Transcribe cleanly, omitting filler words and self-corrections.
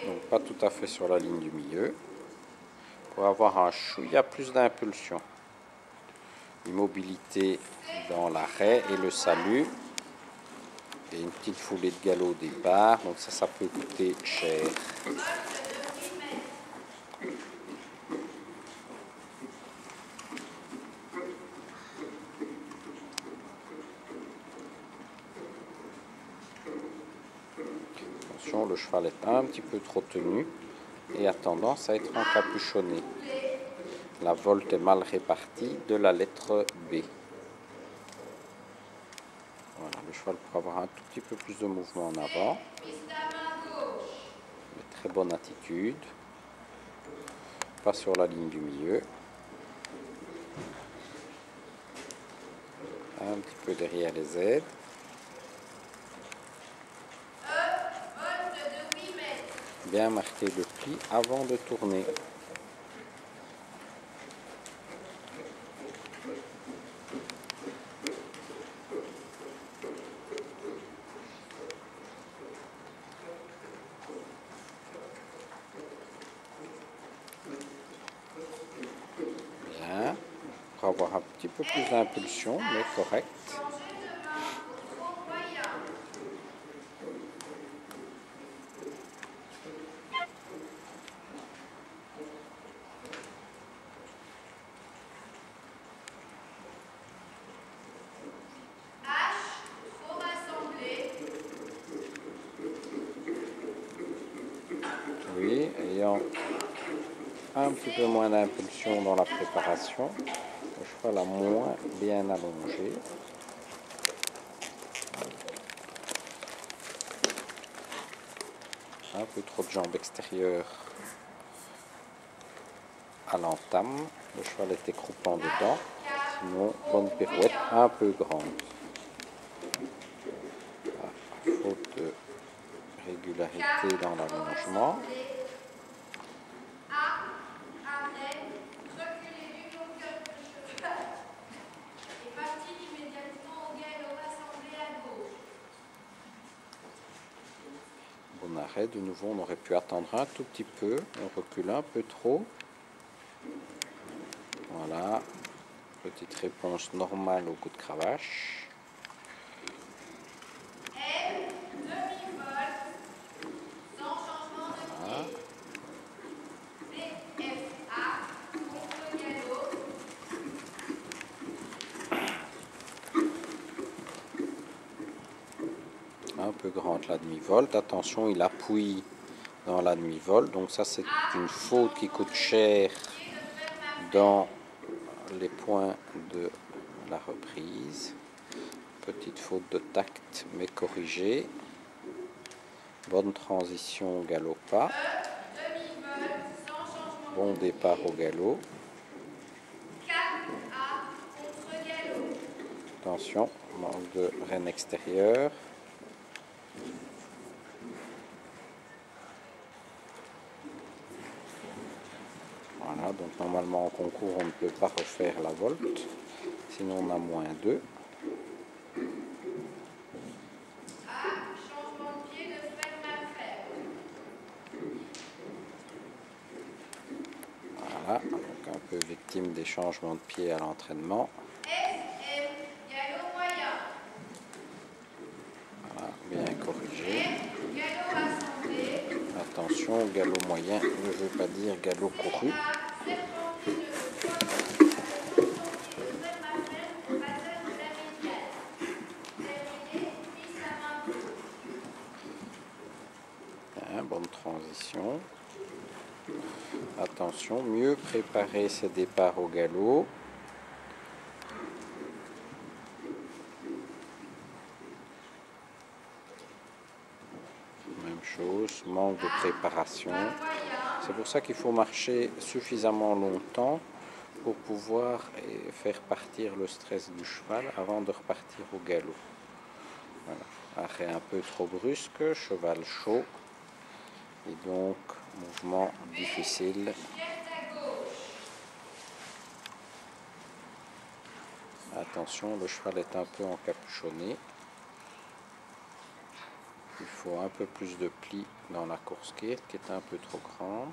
Donc pas tout à fait sur la ligne du milieu. Pour avoir un chouïa plus d'impulsion. Immobilité dans l'arrêt et le salut. Et une petite foulée de galop au départ. Donc ça peut coûter cher. Attention, le cheval est un petit peu trop tenu et a tendance à être encapuchonné. La volte est mal répartie de la lettre B. Voilà, le cheval pourra avoir un tout petit peu plus de mouvement en avant. Mais très bonne attitude. Pas sur la ligne du milieu. Un petit peu derrière les aides. Bien marquer le pli avant de tourner. Bien. Pour avoir un petit peu plus d'impulsion, mais correct. Oui, ayant un petit peu moins d'impulsion dans la préparation, le cheval a moins bien allongé. Un peu trop de jambes extérieures à l'entame. Le cheval était croupant dedans. Sinon, bonne pirouette un peu grande. Faute de régularité dans l'allongement. Bon arrêt, de nouveau on aurait pu attendre un tout petit peu, on recule un peu trop. Voilà, petite réponse normale au coup de cravache. Voilà. Un peu grande la demi-volte, attention il appuie dans la demi-volte, donc ça c'est une faute qui coûte cher dans les points de la reprise. Petite faute de tact mais corrigée. Bonne transition au galop pas. Bon départ au galop. Attention, manque de rêne extérieure. Voilà, donc normalement en concours on ne peut pas refaire la volte, sinon on a -2. Voilà, donc un peu victime des changements de pied à l'entraînement. Voilà, bien corrigé. Attention, galop moyen ne veut pas dire galop couru. Bien, bonne transition. Attention, mieux préparer ses départs au galop. Même chose, manque de préparation. C'est pour ça qu'il faut marcher suffisamment longtemps pour pouvoir faire partir le stress du cheval avant de repartir au galop. Voilà. Arrêt un peu trop brusque, cheval chaud et donc mouvement difficile. Attention, le cheval est un peu encapuchonné. Il faut un peu plus de plis dans la course qui est un peu trop grande.